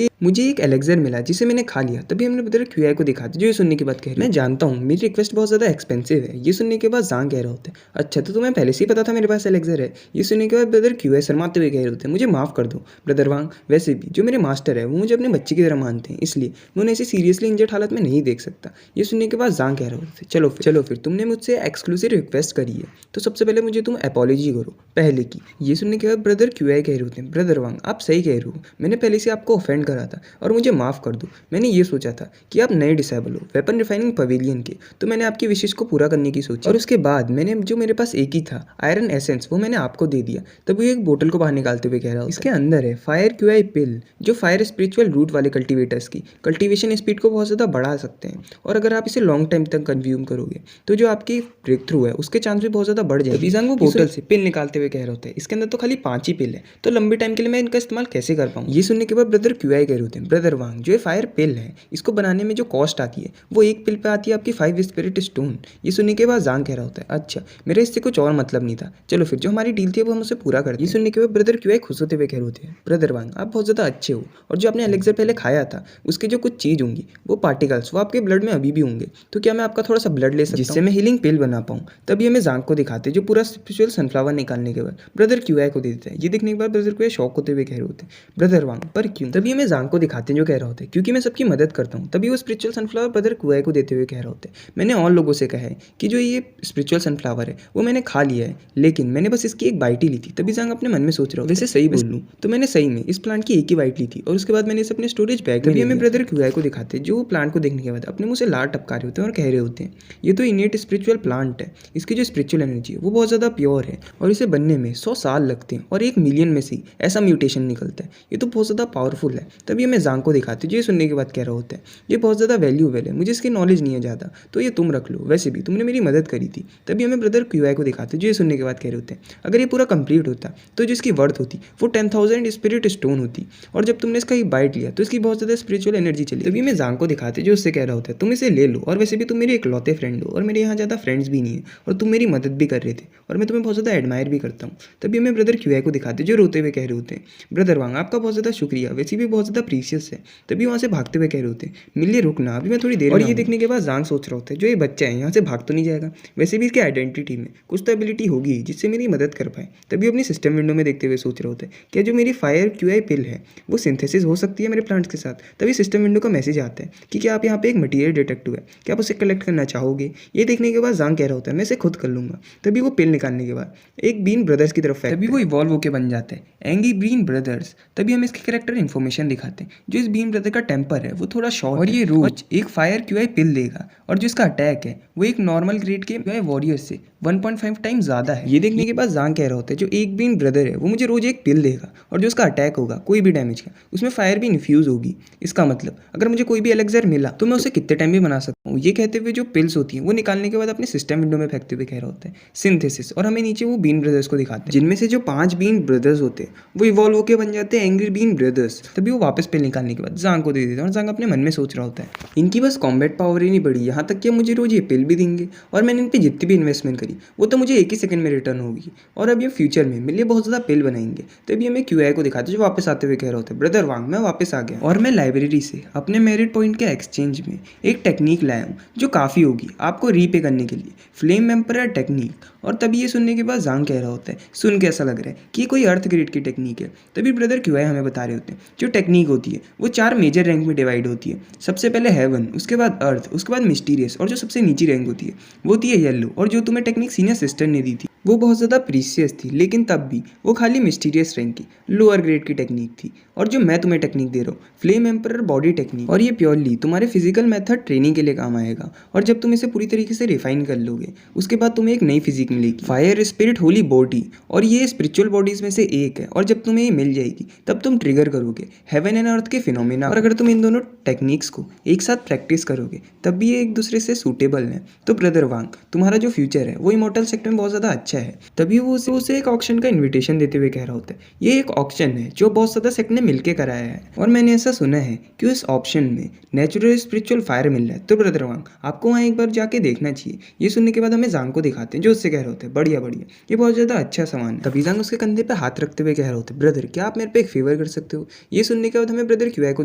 S1: मुझे एक एलेक्जर मिला जिसे मैंने खा लिया। तभी हमने ब्रदर क्यूआई को दिखा जो ये सुनने के बाद कह रहे मैं जानता हूँ मेरी रिक्वेस्ट बहुत ज़्यादा एक्सपेंसिव है। ये सुनने के बाद जांग कह रहे होते हैं अच्छा तो तुम्हें पहले से ही पता था मेरे पास एलेक्जर है। ये सुनने के बाद ब्रदर क्यूआई शर्माते हुए कह रहे होते हैं मुझे माफ़ कर दो ब्रदर वांग, वैसे भी जो मेरे मास्टर है वो मुझे अपने बच्चे की तरह मानते हैं, इसलिए मैं उन्हें ऐसी सीरियसली इंजर्ड हालत में नहीं देख सकता। ये सुनने के बाद जांग कह रहे होते चलो फिर तुमने मुझसे एक्सक्लूसिव रिक्वेस्ट करी है तो सबसे पहले मुझे तुम अपॉलॉजी करो पहले की। ये सुनने के बाद ब्रदर क्यूआई कह रहे होते हैं ब्रदर वांग आप सही कह रहे हो मैंने पहले से आपको ऑफेंड करा था और मुझे माफ़ कर दो, मैंने ये सोचा था कि आप नए डिसेबल हो वेपन रिफाइनिंग पवेलियन के, तो मैंने आपकी विशेष को पूरा करने की सोची और उसके बाद मैंने जो मेरे पास एक ही था आयरन एसेंस वो मैंने आपको दे दिया। तब वो एक बोतल को बाहर निकालते हुए कह रहा है इसके अंदर है फायर क्यूआई पिल जो फायर स्पिरिचुअल रूट वाले कल्टीवेटर्स की कल्टीवेशन स्पीड को बहुत ज़्यादा बढ़ा सकते हैं और अगर आप इसे लॉन्ग टाइम तक कंज्यूम करोगे तो जो आपकी ब्रेक थ्रू है उसके चांस भी बहुत ज़्यादा बढ़ जाएगी। वीजांग वो बोतल से पिल निकालते हुए कह रहे होते हैं इसके अंदर तो खाली 5 ही पिल है, तो लंबे टाइम के लिए मैं इनका इस्तेमाल कैसे कर पाऊँ। ये सुनने के बाद ब्रदर क्यूआई कह रहे होते हैं ब्रदर वांग जो ये फायर पिल है इसको बनाने में जो कॉस्ट आती है वो एक पिल पे आती है आपकी 5 स्पिरिट स्टोन। ये सुनने के बाद जांग कह रहा होता है अच्छा मेरा इससे कुछ और मतलब नहीं था, चलो फिर जो हमारी डील थी वो हम उसे पूरा करते हैं। ये सुनने के बाद ब्रदर क्यूआई खुश होते हुए कह रहे होते हैं ब्रदर वांग आप बहुत ज़्यादा अच्छे हो और जो आपने एलेक्सर पहले खाया था उसके जो कुछ चीज़ होंगी वो पार्टिकल्स वो आपके ब्लड में अभी भी होंगे, तो क्या मैं आपका थोड़ा सा ब्लड ले सकता हूं जिससे मैं हीलिंग पिल बना पाऊँ। तभी हमें जांग को दिखाते जो पूरा स्पिरिचुअल सनफ्लावर निकालने के बाद ब्रदर क्यूआई को दे देता है। ये देखने के बाद ब्रदर क्यूआई शॉक होते हुए कह रहे होते हैं ब्रदर वांग पर क्यों। तभी हमें जांग को दिखाते हैं जो कह रहा होता है क्योंकि मैं सबकी मदद करता हूँ। तभी वो स्पिरिचुअल सनफ्लावर ब्रदर क्यूआई को देते हुए कह रहा होता है मैंने और लोगों से कहा है कि जो ये स्पिरिचुअल सनफ्लावर है वो मैंने खा लिया है लेकिन मैंने बस इसकी एक बाइट ही ली थी। तभी जांग अपने मन में सोच रहा वैसे सही बोल लूँ तो मैंने सही में इस प्लांट की एक ही बाइट ली थी और उसके बाद मैंने इसे अपने स्टोरेज बैग में। हमें ब्रदर क्यूआई को दिखाते हैं जो प्लांट को देखने के बाद अपने मुंह से लार टपका रहे होते हैं और कह रहे होते हैं ये तो इनेट स्पिरिचुअल प्लांट है, इसकी जो स्पिरिचुअल एनर्जी है वो बहुत ज़्यादा प्योर है और इसे बनने में 100 साल लगते हैं और 1 मिलियन में से ऐसा म्यूटेशन निकलता है, ये तो बहुत ज़्यादा पावरफुल है। तभी हमें जांग को दिखाते जो ये सुनने के बाद कह रहा होता है ये बहुत ज़्यादा वैल्यूएबल है, मुझे इसकी नॉलेज नहीं है ज़्यादा तो ये तुम रख लो, वैसे भी तुमने मेरी मदद करी थी। तभी हमें ब्रदर क्यूआई को दिखाते जो ये सुनने के बाद कह रहे होते हैं अगर ये पूरा कंप्लीट होता तो जो इसकी वर्थ होती वो 10,000 स्पिरिट स्टोन होती और जब तुमने इसका ही बाइट लिया तो इसकी बहुत ज़्यादा स्पिरिचुअल एनर्जी चली। तभी हमें जांग को दिखाते जो उससे कह रहा होता है तुम इसे ले लो और वैसे भी तुम मेरे इकलौते फ्रेंड हो और मेरे यहाँ ज़्यादा फ्रेंड्स भी नहीं है और तुम मेरी मदद भी कर रहे थे और मैं तुम्हें बहुत ज़्यादा एडमायर भी करता हूँ। तभी हमें ब्रदर क्यूआई को दिखाते जो रोते हुए कह रहे होते हैं ब्रदर वांग आपका बहुत ज़्यादा शुक्रिया, वैसे भी बहुत ज़्यादा प्रीशियस है। तभी वहाँ से भागते हुए कह रहे होते हैं मिलिए रुकना अभी मैं थोड़ी देर। और ये देखने के बाद जांग सोच रहा होता है जो ये बच्चा है यहाँ से भाग तो नहीं जाएगा, वैसे भी इसके आइडेंटिटी में कुछ तो एबिलिटी होगी जिससे मेरी मदद कर पाए। तभी अपनी सिस्टम विंडो में देखते हुए सोच रहे होते हैं क्या जो मेरी फायर क्यूआई पिल है वो सिंथेसिस हो सकती है मेरे प्लांट्स के साथ। तभी सिस्टम विंडो का मैसेज आता है कि क्या आप यहाँ पे एक मटेरियल डिटेक्टिव है, क्या आप उसे कलेक्ट करना चाहोगे। ये देखने के बाद जांग कह रहा होता है मैं इसे खुद कर लूँगा। तभी वो पिल निकालने के बाद एक बीन ब्रदर्स की तरफ फेंकता है, तभी वो इवॉल्व होकर बन जाता है एंगी बीन ब्रदर्स। तभी हम इसके कैरेक्टर इन्फॉर्मेशन दिखाते हैं जो इस बीन ब्रदर का टेम्पर है वो थोड़ा शॉर्ट और ये रोज एक फायर क्यूआई पिल देगा और जो इसका अटैक है वो एक नॉर्मल ग्रेड के वॉरियर्स से 1.5 टाइम ज़्यादा है। ये देखने के बाद जांग कह रहा होता है जो एक बीन ब्रदर है वो मुझे रोज एक पिल देगा और जो उसका अटैक होगा कोई भी डैमेज का उसमें फायर भी इन्फ्यूज़ होगी। इसका मतलब अगर मुझे कोई भी एलेक्सर मिला तो मैं उसे कितने टाइम भी बना सकता हूँ। ये कहते हुए जो पिल्स होती हैं वो निकालने के बाद अपने सिस्टम विंडो में फेंकते हुए कह रहा होता है सिंथेसिस और हमें नीचे वो बीन ब्रदर्स को दिखाते हैं जिनमें से जो 5 बीन ब्रदर्स होते हैं वो इवॉल्व होकर बन जाते हैं एंग्री बीन ब्रदर्स। तभी वो वापस पिल निकालने के बाद जांग को दे देते हैं और जांग अपने मन में सोच रहा होता है इनकी बस कॉम्बैट पावर ही नहीं बढ़ी, यहाँ तक कि मुझे रोज ये पिल भी देंगे और मैंने इन पर जितनी भी इन्वेस्टमेंट करी वो तो मुझे एक ही सेकंड में रिटर्न होगी और अब ये फ्यूचर में मेरे लिए बहुत ज़्यादा पिल बनाएंगे। तभी हमें क्यूआई को दिखाते जो वापस आते हुए कह रहा होता है ब्रदर वांग मैं वापस आ गया और मैं लाइब्रेरी से अपने मेरिट पॉइंट के एक्सचेंज में एक टेक्निक लाया हूँ जो काफ़ी होगी आपको रीपे करने के लिए, फ्लेम एम्परर टेक्निक। और तभी ये सुनने के बाद जांग कह रहा होता है सुन के ऐसा लग रहा है कि कोई अर्थ ग्रेड की टेक्निक है। तभी ब्रदर क्यूआई हमें बता रहे होते हैं जो टेक्निक होती है वो 4 मेजर रैंक में डिवाइड होती है। सबसे पहले हेवन, उसके बाद अर्थ, उसके बाद मिस्टीरियस और जो सबसे नीची रैंक होती है वो होती है येलो। और जो तुम्हें टेक्निक सीनियर सिस्टर ने दी थी वो बहुत ज़्यादा प्रीशियस थी लेकिन तब भी वो खाली मिस्टीरियस रैंक की लोअर ग्रेड की टेक्निक थी। और जो मैं तुम्हें टेक्निक दे रहा हूँ फ्लेम एम्परर बॉडी टेक्निक, और ये प्योरली तुम्हारे फिजिकल मेथड ट्रेनिंग के लिए काम आएगा और जब तुम इसे पूरी तरीके से रिफाइन कर लोगे उसके बाद तुम्हें एक नई फिजिक मिलेगी फायर स्पिरिट होली बॉडी और ये स्पिरिचुअल बॉडीज में से एक है। और जब तुम्हें ये मिल जाएगी तब तुम ट्रिगर करोगे हेवन एंड अर्थ के फिनोमेना। और अगर तुम इन दोनों टेक्निक्स को एक साथ प्रैक्टिस करोगे तब भी ये एक दूसरे से सूटेबल है। तो ब्रदर वांग तुम्हारा जो फ्यूचर है वो इमॉर्टल सेक्टर में बहुत ज़्यादा अच्छा है। तभी वो उसे एक ऑक्शन का इन्विटेशन देते हुए कह रहा होता है ये एक ऑक्शन है जो बहुत ज़्यादा सेक्ट ने मिलकर कराया है और मैंने ऐसा सुना है कि उस ऑप्शन में नेचुरल स्पिरिचुअल फायर मिल रहा है। तो ब्रदर वांग आपको वहाँ एक बार जाके देखना चाहिए। ये सुनने के बाद हमें जांग को दिखाते हैं जो उससे कह रहे होते हैं बढ़िया बढ़िया ये बहुत ज़्यादा अच्छा सामान है। तभी जांग उसके कंधे पे हाथ रखते हुए कह रहे होते हैं ब्रदर क्या आप मेरे पे एक फेवर कर सकते हो। ये सुनने के बाद हमें ब्रदर क्यूआई को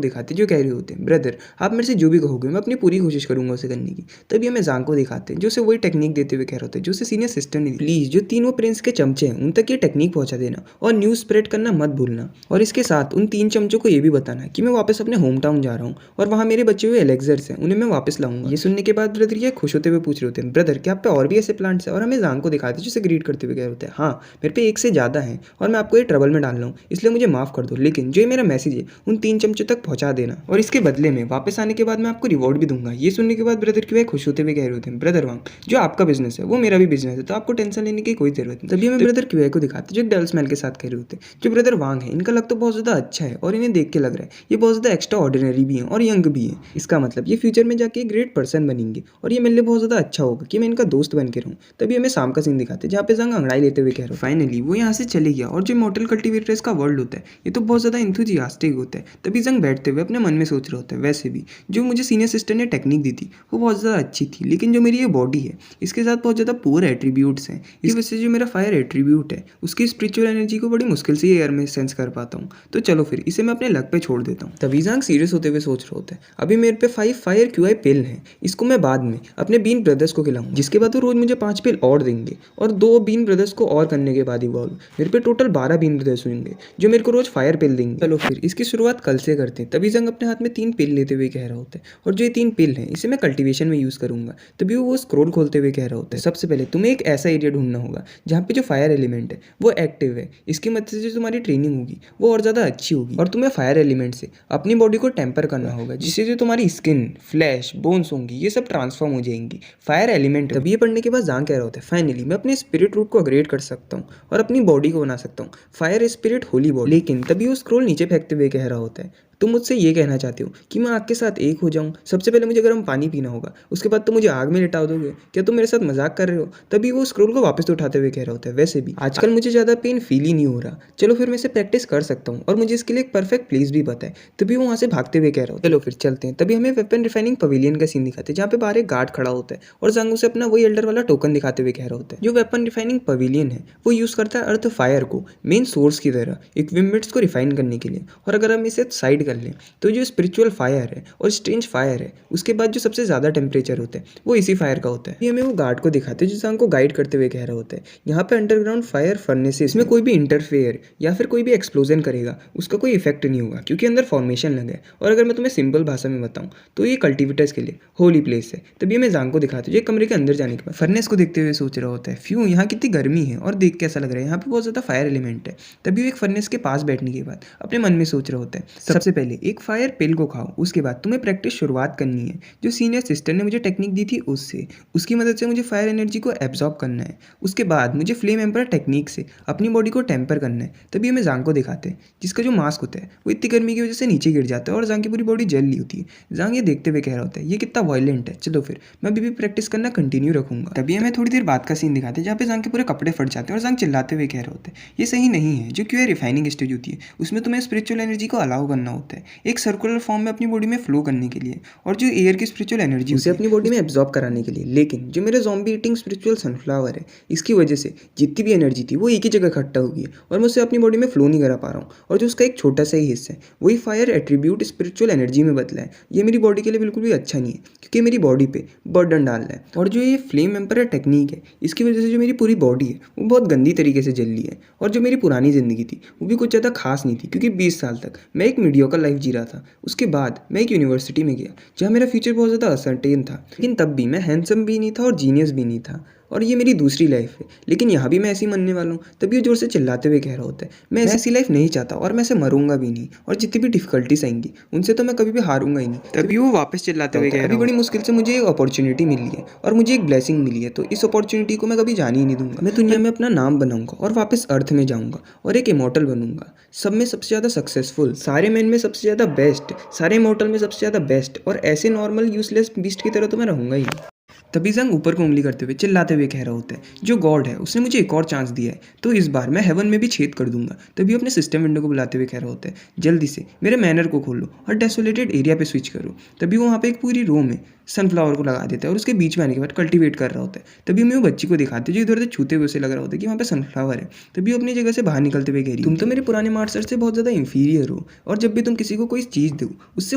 S1: दिखाते जो कह रहे होते हैं ब्रदर आप मेरे से जो भी कहोगे मैं अपनी पूरी कोशिश करूंगा उसे करने की। तभी हमें जांग को दिखाते हैं जो उसे वही टेक्निक देते हुए कह रहे होते हैं जो उसे सीनियर सिस्टर ने दी। प्लीज जो 3 वो प्रिंस के चमचे हैं उन तक ये टेक्निक पहुंचा देना और न्यूज़ स्प्रेड करना मत भूलना। और इसके साथ उन 3 चमचों को ये भी बताना कि मैं वापस अपने होम टाउन जा रहा हूँ और वहाँ मेरे बचे हुए एलेक्जर्स हैं, उन्हें मैं वापस लाऊंगा। ये सुनने के बाद ब्रदर ये खुश होते हुए पूछ रहे होते हैं, ब्रदर क्या आप पे और भी ऐसे प्लांट्स हैं? और हमें जांग को दिखाते जिसे ग्रीट करते हुए कह रहे होते हैं, हाँ मेरे पे एक से ज़्यादा हैं और मैं आपको ये ट्रबल में डाल रहा हूँ, इसलिए मुझे माफ़ कर दो, लेकिन जो ये मेरा मैसेज है उन 3 चमचों तक पहुँचा देना और इसके बदले में वापस आने के बाद मैं आपको रिवॉर्ड भी दूंगा। ये सुनने के बाद ब्रदर की वह खुश होते हुए कह रहे होते हैं, ब्रदर वांग जो आपका बिजनेस है वो मेरा भी बिजनेस है, तो आपको टेंशन लेने की कोई जरूरत नहीं। तभी हमें ब्रदर क्यूए को दिखाते जो एक डल स्मेल के साथ कह रहे होते हैं, जो ब्रदर वांग है इनका लग तो बहुत ज़्यादा अच्छा है और इन्हें देख के लग रहा है ये बहुत ज़्यादा एक्स्ट्रा ऑर्डिनरी भी है और यंग भी है। इसका मतलब ये फ्यूचर में जाके एक ग्रेट पर्सन बनेंगे और ये मेरे लिए बहुत ज़्यादा अच्छा होगा कि मैं इनका दोस्त बन के रहूँ। तभी हमें शाम का सीन दिखाते जहाँ पे जंग अंगड़ाई लेते हुए कह रहे हो। फाइनली वो यहाँ से चले गया और जो मॉडल कल्टीवेटर्स का वर्ल्ड होता है ये तो बहुत ज़्यादा इंथुजियास्टिक होता है। तभी जंग बैठते हुए अपने मन में सोच रहे होते हैं, वैसे भी जो मुझे सीनियर सिस्टर ने टेक्निक दी थी वो बहुत ज़्यादा अच्छी थी, लेकिन जो मेरी ये बॉडी है इसके साथ बहुत ज़्यादा पुअर एट्रीब्यूट्स हैं। इस वजह से जो मेरा फायर एट्रीब्यूट है उसकी स्पिरिचुअल एनर्जी को बड़ी मुश्किल से एयर में सेंस कर पाता हूँ, तो चलो फिर इसे मैं अपने लक पे छोड़ देता हूँ। तभी जंग सीरियस होते हुए सोच रहे होते हैं, अभी मेरे पे 5 फायर क्यूआई पिल हैं, इसको मैं बाद में अपने बीन ब्रदर्स को खिलाऊंगा, जिसके बाद वो रोज मुझे 5 पिल और देंगे और 2 बीन ब्रदर्स को और करने के बाद इवॉल्व मेरे पे टोटल 12 बीन ब्रदर्स होंगे जो मेरे को रोज फायर पिल देंगे। चलो फिर इसकी शुरुआत कल से करते हैं। तभी जंग अपने हाथ में 3 पिल लेते हुए कह रहा होता है, और जो ये 3 पिल हैं इसे मैं कल्टीवेशन में यूज़ करूंगा। तभी वो स्क्रोल खोलते हुए कह रहा होता है, सबसे पहले तुम्हें एक ऐसा एरिया ढूंढना होगा जहाँ पे जो फायर एलिमेंट है वो एक्टिव है, इसकी मदद से जो तुम्हारी ट्रेनिंग होगी वो और ज़्यादा अच्छी होगी और तुम्हें फायर एलिमेंट से अपनी बॉडी को टेम्पर करना होगा, जिससे जो तुम्हारी स्किन, फ्लैश, बोन्स होंगी ये सब ट्रांसफॉर्म हो जाएंगी फायर एलिमेंट। तभी ये पढ़ने के बाद जांग कह रहा होता है, फाइनली मैं अपने स्पिरिट रूट को अपग्रेड कर सकता हूँ और अपनी बॉडी को बना सकता हूँ फायर स्पिरिट होली बॉडी। लेकिन तभी वो स्क्रोल नीचे फेंकते हुए कह रहा होता है, तुम मुझसे ये कहना चाहते हो कि मैं आग के साथ एक हो जाऊं? सबसे पहले मुझे गर्म पानी पीना होगा, उसके बाद तुम मुझे आग में लिटा दोगे? क्या तुम मेरे साथ मजाक कर रहे हो? तभी वो स्क्रोल को वापस उठाते हुए कह रहा होता है, वैसे भी आजकल मुझे ज़्यादा पेन फील ही नहीं हो रहा, चलो फिर मैं इसे प्रैक्टिस कर सकता हूँ और मुझे इसके लिए एक परफेक्ट प्लेस भी पता है। तभी वो वहाँ से भागते हुए कह रहा होता है, चलो फिर चलते हैं। तभी हमें वेपन रिफाइनिंग पवेलियन का सीन दिखाते हैं जहाँ पे बाहर एक गार्ड खड़ा होता है और जंग उसे अपना वही एल्डर वाला टोकन दिखाते हुए कह रहा होता है। जो वेपन रिफाइनिंग पवेलियन है वो यूज़ करता है अर्थ फायर को मेन सोर्स की तरह इक्विपमेंट्स को रिफाइन करने के लिए, और अगर हम इसे साइड कर लें तो जो स्पिरिचुअल फायर है और स्ट्रेंज फायर है उसके बाद जो सबसे ज़्यादा टेम्परेचर होता है वो इसी फायर का होता है। ये हमें वो गार्ड को दिखाते हैं जो जंग को गाइड करते हुए कह रहा होता है, यहाँ पे अंडरग्राउंड फायर फर्नेसेस में कोई भी इंटरफेयर या फिर कोई भी एक्सप्लोजन करेगा उसका कोई इफेक्ट नहीं होगा क्योंकि अंदर फॉर्मेशन लगा है। और अगर मैं तुम्हें सिंपल भाषा में बताऊँ तो ये कल्टिवेटर्स के लिए होली प्लेस है। तभी हमें जंग को दिखाते हैं जो कमरे के अंदर जाने के बाद फर्नेस को देखते हुए सोच रहा होता है, फ्यू यहाँ कितनी गर्मी है और देख के ऐसा लग रहा है यहाँ पे बहुत ज़्यादा फायर एलिमेंट है। तभी वो एक फर्नेस के पास बैठने के बाद अपने मन में सोच रहा होता है, सबसे पहले एक फायर पिल को खाओ, उसके बाद तुम्हें प्रैक्टिस शुरुआत करनी है जो सीनियर सिस्टर ने मुझे टेक्निक दी थी उससे, उसकी मदद से मुझे फायर एनर्जी को एब्जॉर्ब करना है। उसके बाद मुझे फ्लेम एम्पर टेक्निक से अपनी बॉडी को टेम्पर करना है। तभी हमें जांग को दिखाते हैं जिसका जो मास्क होता है वो इतनी गर्मी की वजह से नीचे गिर जाता है और जांग की पूरी बॉडी जल ली होती है। जांग ये देखते हुए कह रहा होता है, ये कितना वायलेंट है, चलो फिर मैं अभी भी प्रैक्टिस करना कंटिन्यू रखूंगा। तभी हमें थोड़ी देर बाद का सीन दिखाते हैं जहाँ पे जांग के पूरे कपड़े फट जाते हैं और जांग चिल्लाते हुए कह रहे होते हैं, ये सही नहीं है, जो क्यों रिफाइनिंग स्टेज होती है उसमें तुम्हें स्पिरिचुअल एनर्जी को अलाउ करना होता है एक सर्कुलर फॉर्म में अपनी बॉडी में फ्लो करने के लिए, और जो एयर की स्पिरिचुअल एनर्जी उसे अपनी बॉडी में एब्जॉर्ब कराने के लिए। लेकिन जो मेरे ज़ॉम्बी ईटिंग स्पिरिचुअल सनफ्लावर है इसकी वजह से जितनी भी एनर्जी थी वो एक ही जगह इकट्ठा हो गई है और मैं उसे अपनी बॉडी में फ्लो नहीं करा पा रहा हूँ, और जो उसका एक छोटा सा ही हिस्सा है वही फायर एट्रीब्यूट स्पिरिचुअल एनर्जी में बदला है। ये मेरी बॉडी के लिए बिल्कुल भी अच्छा नहीं है क्योंकि मेरी बॉडी पे बर्डन डाल रहा है। और जो ये फ्लेम एम्पर टेक्निक है इसकी वजह से जो मेरी पूरी बॉडी है वो बहुत गंदी तरीके से जल रही है, और जो मेरी पुरानी ज़िंदगी थी वो भी कुछ ज़्यादा खास नहीं थी क्योंकि 20 साल तक मैं एक मीडियोकर लाइफ जी रहा था। उसके बाद मैं एक यूनिवर्सिटी में गया जहाँ मेरा फ्यूचर बहुत ज़्यादा असर्टेन था, लेकिन तब भी मैं हैंडसम भी नहीं था और जीनियस भी नहीं था, और ये मेरी दूसरी लाइफ है, लेकिन यहाँ भी मैं ऐसी मरने वाला हूँ। तभी वो जोर से चिल्लाते हुए कह रहा होता है, मैं ऐसी लाइफ नहीं चाहता और मैं ऐसे मरूंगा भी नहीं, और जितनी भी डिफिकल्टीज आएंगी उनसे तो मैं कभी भी हारूंगा ही नहीं। तभी वो वापस चिल्लाते हुए कह रहा है, अभी बड़ी मुश्किल से मुझे एक अपॉर्चुनिटी मिली है और मुझे एक ब्लेसिंग मिली है, तो इस अपॉर्चुनिटी को मैं कभी जाने ही नहीं दूंगा। मैं दुनिया में अपना नाम बनाऊंगा और वापस अर्थ में जाऊंगा और एक इमॉर्टल बनूंगा, सब में सबसे ज़्यादा सक्सेसफुल, सारे मैन में सबसे ज़्यादा बेस्ट, सारे इमॉर्टल में सबसे ज़्यादा बेस्ट, और ऐसे नॉर्मल यूजलेस बीस्ट की तरह तो मैं रहूंगा ही नहीं। तभी जंग ऊपर को उंगली करते हुए चिल्लाते हुए कह रहा होता है, जो गॉड है उसने मुझे एक और चांस दिया है तो इस बार मैं हेवन में भी छेद कर दूंगा। तभी अपने सिस्टम विंडो को बुलाते हुए कह रहा होता है, जल्दी से मेरे मैनर को खोलो और डेसोलेटेड एरिया पे स्विच करो। तभी वो वहाँ पे एक पूरी रो में सनफ्लावर को लगा देता है और उसके बीच में आने के बाद कल्टीवेट कर रहा होता है। तभी हमें वो बच्ची को दिखाते जो इधर उधर छूते हुए उसे लग रहा होता है कि वहाँ पे सनफ्लावर है। तभी वो अपनी जगह से बाहर निकलते हुए कह रही, तुम तो मेरे पुराने मास्टर से बहुत ज़्यादा इंफीरियर हो और जब भी तुम किसी को कोई चीज़ दो उससे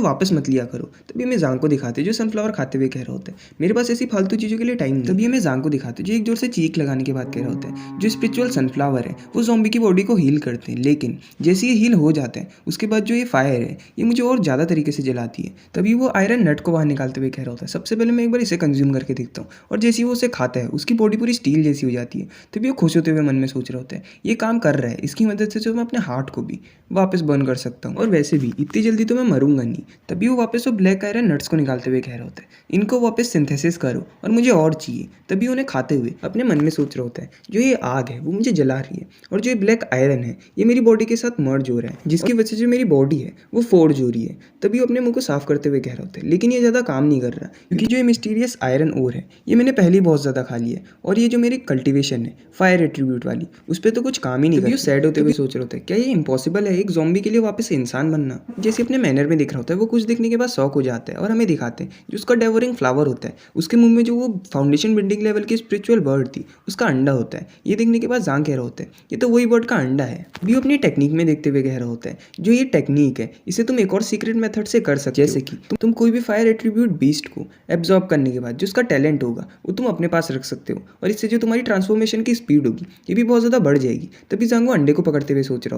S1: वापस मत लिया करो। तभी हमें जांग को दिखाते जो सनफ्लावर खाते हुए कह रहा होता है, मेरे पास ऐसी फालतू चीज़ों के लिए टाइम नहीं। तभी हमें जांग को दिखाते जो एक जोर से चीख लगाने के बाद कह रहा होता है जो स्पिरिचुअल सनफ्लावर है वो ज़ॉम्बी की बॉडी को हील करते हैं, लेकिन जैसे ये हील हो जाता है उसके बाद जो ये फायर है ये मुझे और ज़्यादा तरीके से जलाती है। तभी वो आयरन नट को बाहर निकालते हुए कह रहा होता है सबसे पहले मैं एक बार इसे कंज्यूम करके देखता हूँ, और जैसे ही वो उसे खाता है उसकी बॉडी पूरी स्टील जैसी हो जाती है। तभी वो खुश होते हुए मन में सोच रहा होता है ये काम कर रहा है, इसकी मदद से जो मैं अपने हार्ट को भी वापस बर्न कर सकता हूँ, और वैसे भी इतनी जल्दी तो मैं मरूंगा नहीं। तभी वो वापस वो ब्लैक आयरन नट्स को निकालते हुए कह रहा होता है इनको वापस सिंथेसिस करो और मुझे और चाहिए। तभी उन्हें खाते हुए अपने मन में सोच रहा होता है जो ये आग है वो मुझे जला रही है, और जो ये ब्लैक आयरन है ये मेरी बॉडी के साथ मर्ज हो रहा है, जिसकी वजह से जो मेरी बॉडी है वो फोर्ज हो रही है। तभी वो अपने मुंह को साफ करते हुए कह रहा होता है लेकिन ये ज़्यादा काम नहीं कर रहा, क्योंकि जो ये मिस्टीरियस आयरन ओर है ये मैंने पहले ही बहुत ज़्यादा खा लिया है, और ये जो मेरी कल्टिवेशन है फायर एट्रीब्यूट वाली उस पर तो कुछ काम ही नहीं करती। सैड होते हुए सोच रहा होता है क्या ये इम्पॉसिबल है एक ज़ॉम्बी के लिए वापस इंसान बनना। जैसे अपने मैनर में दिख रहा होता है वो कुछ देखने के बाद शौक हो जाता है, और हमें दिखाते हैं जो उसका डेवरिंग फ्लावर होता है उसके मुंह में जो वो फाउंडेशन बिल्डिंग लेवल की स्पिरिचुअल बर्ड थी उसका अंडा होता है। ये देखने के बाद जांग कह रहा होता है ये तो वही बर्ड का अंडा है। भी अपनी टेक्निक में देखते हुए कह रहा होता है जो ये टेक्निक है इसे तुम एक और सीक्रेट मेथड से कर सकते हो, जैसे कि तुम कोई भी फायर एट्रीब्यूट बीस्ट को एब्जॉर्ब करने के बाद जो उसका टैलेंट होगा वो तुम अपने पास रख सकते हो, और इससे जो तुम्हारी ट्रांसफॉर्मेशन की स्पीड होगी ये भी बहुत ज़्यादा बढ़ जाएगी। तभी जांगो अंडे को पकड़ते हुए सोच रहा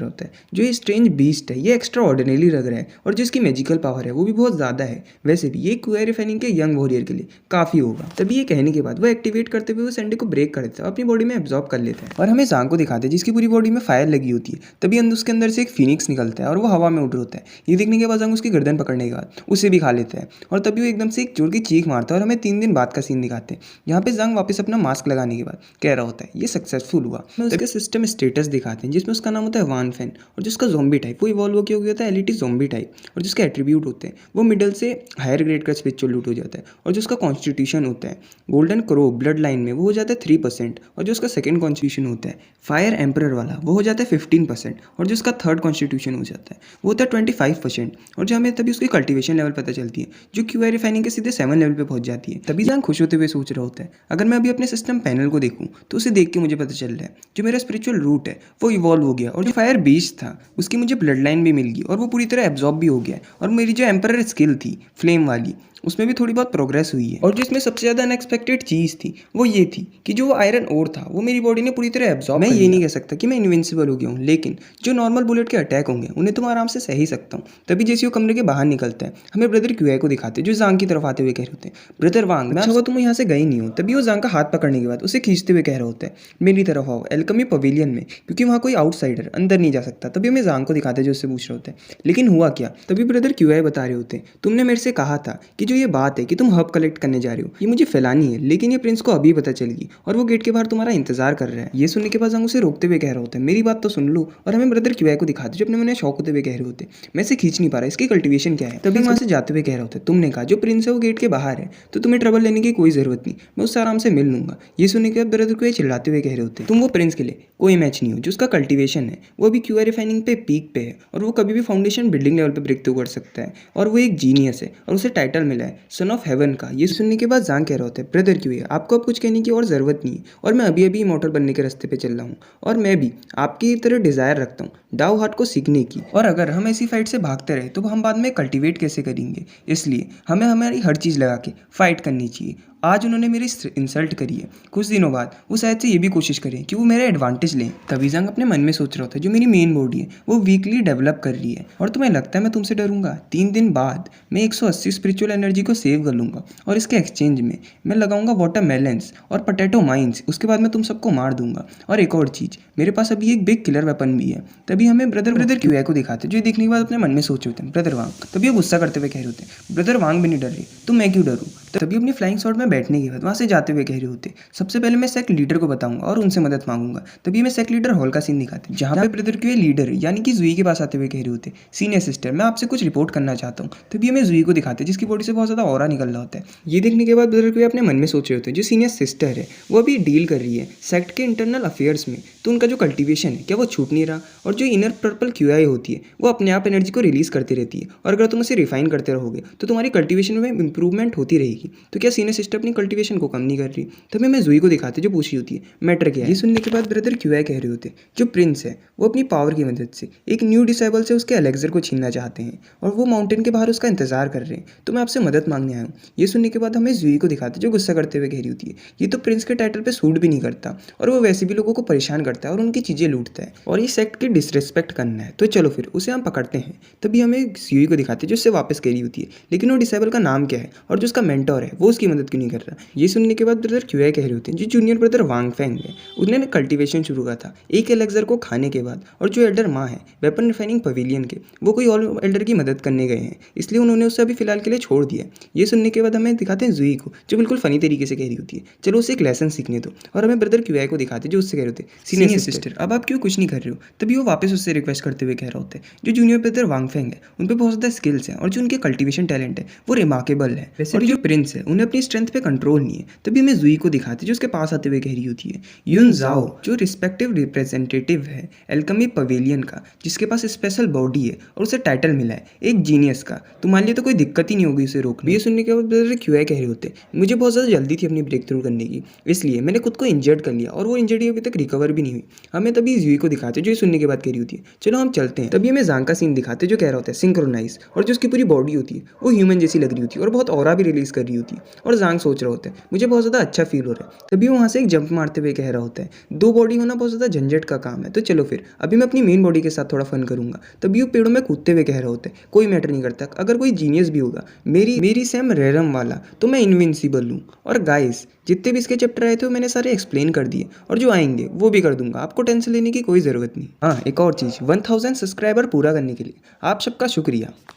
S1: होता है जो ये स्ट्रेंज बीस्ट है ये एक्स्ट्रा ऑर्डिनरी लग रहा है, और जो इसकी मैजिकल पावर है वो भी बहुत ज़्यादा है। वैसे भी ये क्यूआई रिफाइनिंग के यंग वॉरियर के लिए काफ़ी होगा। तभी ये कहने के बाद वो एक्टिवेट करते हुए उस अंडे को ब्रेक कर देता है, अपनी बॉडी में एब्जॉर्ब कर लेता है, और हमें जांग को दिखाते हैं जिसकी पूरी बॉडी में फायर लगी होती है। तभी उसके अंदर से एक फिनिक्स निकलता है और वो हवा में उड़ होता है। ये देखने के बाद जांग उसकी गर्दन पकड़ने के बाद उसे भी खा लेता है, और तभी वो एकदम से एक जोर की चीख मारता है, और हमें 3 दिन बाद का सीन दिखाते हैं यहाँ पे जांग वापस अपना मास्क लगाने के बाद कह रहा होता है ये सक्सेसफुल हुआ। उसके सिस्टम स्टेटस दिखाते हैं जिसमें उसका नाम होता है वान फैन, और जिसका ज़ॉम्बी टाइप वो इवॉल्व होकर हो गया होता है एलिटी ज़ॉम्बी टाइप, और जिसके एट्रीब्यूट होते हैं वो मिडल से हायर ग्रेड का स्पिरिचुअल लूट हो जाता है, और जो उसका कॉन्स्टिट्यूशन होता है गोल्डन क्रो ब्लड लाइन में वो हो जाता है 3%, और जो उसका सेकंड कॉन्स्टिट्यूशन होता है फायर एम्परर वाला वो हो जाता है 15%, और जो उसका थर्ड कॉन्स्टिट्यूशन हो जाता है वो होता है 25%, और जो हमें तभी उसकी कल्टिवेशन लेवल पता चलती है जो क्यूआई रिफाइनिंग के सीधे 7 लेवल पे पहुंच जाती है। तभी जांग खुश होते हुए सोच रहा होता है अगर मैं अभी अपने सिस्टम पैनल को देखूं तो उसे देख के मुझे पता चल रहा है जो मेरा स्पिरिचुअल रूट है वो इवॉल्व हो गया, और जो फायर बीस्ट था उसकी मुझे ब्लड लाइन भी मिल गई और वो पूरी तरह एब्जॉर्ब भी हो गया, और मेरी जो एम्परर स्किल थी फ्लेम वाली उसमें भी थोड़ी बहुत प्रोग्रेस हुई है। और जिसमें सबसे ज़्यादा अनएक्सपेक्टेड चीज़ थी वो ये थी कि जो वो आयरन ओर था वो मेरी बॉडी ने पूरी तरह एब्जॉर्ब। मैं ये नहीं कह सकता कि मैं इनविंसिबल हो गया हूँ, लेकिन जो नॉर्मल बुलेट के अटैक होंगे उन्हें तो मैं आराम से सह ही सकता हूँ। तभी जैसे वो कमरे के बाहर निकलता है हमें ब्रदर क्यूआई को दिखाते हैं जो जांग की तरफ आते हुए कह रहे होते हैं ब्रदर वांग मैं अच्छा तुम यहाँ से गई नहीं हो। तभी वो जांग का हाथ पकड़ने के बाद उसे खींचते हुए कह रहा होता है मेरी तरफ आओ एल्केमी पवेलियन में, क्योंकि वहाँ कोई आउटसाइडर अंदर नहीं जा सकता। तभी हमें जांग को दिखाते हैं जो उससे पूछ रहे होते हैं लेकिन हुआ क्या। तभी ब्रदर क्यूआई बता रहे होते हैं तुमने मेरे से कहा था कि जो ये बात है कि तुम हब कलेक्ट करने जा रहे हो ये मुझे फैलानी है, लेकिन ये प्रिंस को अभी पता चलेगी और वो गेट के बाहर तुम्हारा इंतजार कर रहा है। ये सुनने के बाद जांग उसे रोकते हुए कह रहा होता है मेरी बात तो सुन लो, और हमें ब्रदर क्यूआई को दिखाते जो अपने मन में शौक होते हुए कह रहे होते मैं इसे खींच नहीं पा रहा इसकी कल्टिवेशन क्या है। तभी वहाँ से जाते हुए कह रहा होता है तुमने कहा जो प्रिंस है वो गेट के बाहर है तो तुम्हें ट्रबल लेने की कोई जरूरत नहीं, मैं उससे आराम से मिल लूंगा। ये सुनने के बाद ब्रदर क्यूआई चिल्लाते हुए कह रहे होते तुम वो प्रिंस के लिए कोई मैच नहीं हो, जो उसका कल्टिवेशन है वो अभी क्यूआई रिफाइनिंग पे पीक पे है और वो कभी भी फाउंडेशन बिल्डिंग लेवल पे ब्रेक थ्रू कर सकता है, और वो एक जीनियस है और उसे टाइटल मिला है सन ऑफ हेवन का। ये सुनने के बाद जांग कह रहा होता है ब्रदर क्यूआई आपको अब कुछ कहने की और ज़रूरत नहीं है, और मैं अभी अभी इमॉर्टल बनने के रास्ते पे चल रहा हूँ, और मैं भी आपकी तरह डिज़ायर रखता हूँ डाउ हार्ट को सीखने की, और अगर हम ऐसी फाइट से भागते रहे तो हम बाद में कल्टीवेट कैसे करेंगे, इसलिए हमें हमारी हर चीज़ लगा के फाइट करनी चाहिए। आज उन्होंने मेरी इंसल्ट करी है, कुछ दिनों बाद वो शायद से ये भी कोशिश करें कि वो मेरा एडवांटेज लें। तभी जांग अपने मन में सोच रहा था जो मेरी मेन बॉडी है वो वीकली डेवलप कर रही है, और तुम्हें लगता है मैं तुमसे डरूंगा। 3 दिन बाद मैं 180 स्पिरिचुअल एनर्जी को सेव कर लूँगा, और इसके एक्सचेंज में मैं लगाऊंगा वाटरमेलन्स और पोटैटो माइंस, उसके बाद मैं तुम सबको मार दूंगा। और एक और चीज़ मेरे पास अभी एक बिग किलर वेपन भी है। तभी हमें ब्रदर क्यूआई को दिखाते जो देखने के बाद अपने मन में सोचे होते हैं ब्रदर वांग। तभी वो गुस्सा करते हुए कह रहे होते हैं ब्रदर वांग भी नहीं डर रहे तो मैं क्यों डरूँ। तभी अपनी फ्लाइंग शॉट में बैठने के बाद वहाँ से जाते हुए कह रहे होते सबसे पहले मैं सेक्ट लीडर को बताऊंगा और उनसे मदद मांगूंगा। तभी मैं सेक्ट लीडर हॉल का सीन दिखाते हैं जहाँ पे ब्रदर क्यूआई लीडर यानी कि जुई के पास आते हुए कह रहे होते सीनियर सिस्टर मैं आपसे कुछ रिपोर्ट करना चाहता हूँ। तभी हमें जुई को दिखाते जिसकी बॉडी से बहुत ज़्यादा ऑरा निकल रहा होता है। ये देखने के बाद ब्रदर क्यूआई अपने मन में सोच रहे होते हैं जो सीनियर सिस्टर है वो अभी डील कर रही है सेक्ट के इंटरनल अफेयर्स में, तो उनका जो कल्टिवेशन है क्या वो छूट नहीं रहा, और जो इनर पर्पल क्यूआई होती है वो अपने आप एनर्जी को रिलीज करती रहती है, और अगर तुम उसे रिफाइन करते रहोगे तो तुम्हारी कल्टिवेशन में इंप्रूवमेंट होती रहेगी। रहेगी, तो क्या सीनियर सिस्टर अपनी कल्टीवेशन को कम नहीं कर रही? तभी हमें जुई को दिखाते जो पूछ रही होती है मैटर क्या है। ये सुनने के बाद ब्रदर क्यूआई कह रहे होते जो प्रिंस है वो अपनी पावर की मदद से एक न्यू डिसेबल से उसके एलेक्सर को छीनना चाहते हैं और वो माउंटेन के बाहर उसका इंतजार कर रहे हैं, तो मैं आपसे मदद मांगने आया हूँ। ये सुनने के बाद हमें जुई को दिखाते जो गुस्सा करते हुए कह रही होती है ये तो प्रिंस के टाइटल पे सूट भी नहीं करता और वो वैसे भी लोगों को परेशान करता है और उनकी चीज़ें लूटता है और ये सेक्ट की डिसरिस्पेक्ट करना है, तो चलो फिर उसे हम पकड़ते हैं। तभी हमें जुई को दिखाते जो उससे वापस कह रही होती है लेकिन वो डिसेबल का नाम क्या है और जो उसका मेंटोर है वो उसकी मदद क्यों नहीं कर रहा। ये सुनने के बाद ब्रदर क्यूआई कह रहे होते हैं जो जूनियर ब्रदर वांग फेंग है उन्होंने कल्टीवेशन शुरू किया था एक एलेक्सर को खाने के बाद, और जो एल्डर माँ है वेपन रिफाइनिंग पवेलियन के वो कोई और एल्डर की मदद करने गए हैं, इसलिए उन्होंने उसे अभी फिलहाल के लिए छोड़ दिया। ये सुनने के बाद हमें दिखाते हैं जुई को जो बिल्कुल फनी तरीके से कह रही होती है चलो उसे एक लेसन सीखने दो, और हमें ब्रदर क्यूआई को दिखाते जो उससे कह रहे होते सीनियर सिस्टर अब आप क्यों कुछ नहीं कर रहे हो। तभी वो वापस उससे रिक्वेस्ट करते हुए कह रहा होता है जो जूनियर ब्रदर वांग फेंग है उन पर बहुत ज़्यादा स्किल्स हैं और जो उनके कल्टीवेशन टैलेंट है वो रिमार्केबल है, और जो प्रिंस है उन्हें अपनी स्ट्रेंथ पे कंट्रोल नहीं है। तभी हमें जुई को दिखाते जो उसके पास आते हुए कह रही होती है यून जाओ जो रिस्पेक्टिव रिप्रेजेंटेटिव है एल्केमी पवेलियन का जिसके पास स्पेशल बॉडी है और उसे टाइटल मिला है एक जीनियस का, तुम्हारे लिए तो कोई दिक्कत ही नहीं होगी उसे रोकने। ये सुनने के बाद ब्रदर क्यूआई कह रहे होते मुझे बहुत ज़्यादा जल्दी थी अपनी ब्रेक थ्रू करने की, इसलिए मैंने खुद को इंजर्ड कर लिया और वो इंजर्डी अभी तक रिकवर भी नहीं हुई। हमें तभी जुई को दिखाते जो ये सुनने के बाद कह रही होती है चलो हम चलते हैं। तभी हमें जांग का सीन दिखाते जो कह रहा होता है सिंक्रोनाइज, और जो उसकी पूरी बॉडी होती है वो ह्यूमन जैसी लग रही होती है और बहुत ऑरा भी रिलीज कर रही होती है, और जांग सोच रहा होता है मुझे बहुत ज़्यादा अच्छा फील हो रहा है। तभी वो वहाँ से एक जंप मारते हुए कह रहा होता है दो बॉडी होना बहुत ज़्यादा झंझट का काम है, तो चलो फिर अभी मैं अपनी मेन बॉडी के साथ थोड़ा फन करूंगा। तभी वो पेड़ों में कूदते हुए कह रहा होता है कोई मैटर नहीं करता, अगर कोई जीनियस भी होगा मेरी सेम रेरम वाला तो मैं इनविंसिबल हूँ। और गाइस जितने भी इसके चैप्टर आए थे वो मैंने सारे एक्सप्लेन कर दिए और जो आएंगे वो भी कर दूंगा, आपको टेंशन लेने की कोई ज़रूरत नहीं। हाँ एक और चीज़ 1000 सब्सक्राइबर पूरा करने के लिए आप सबका शुक्रिया।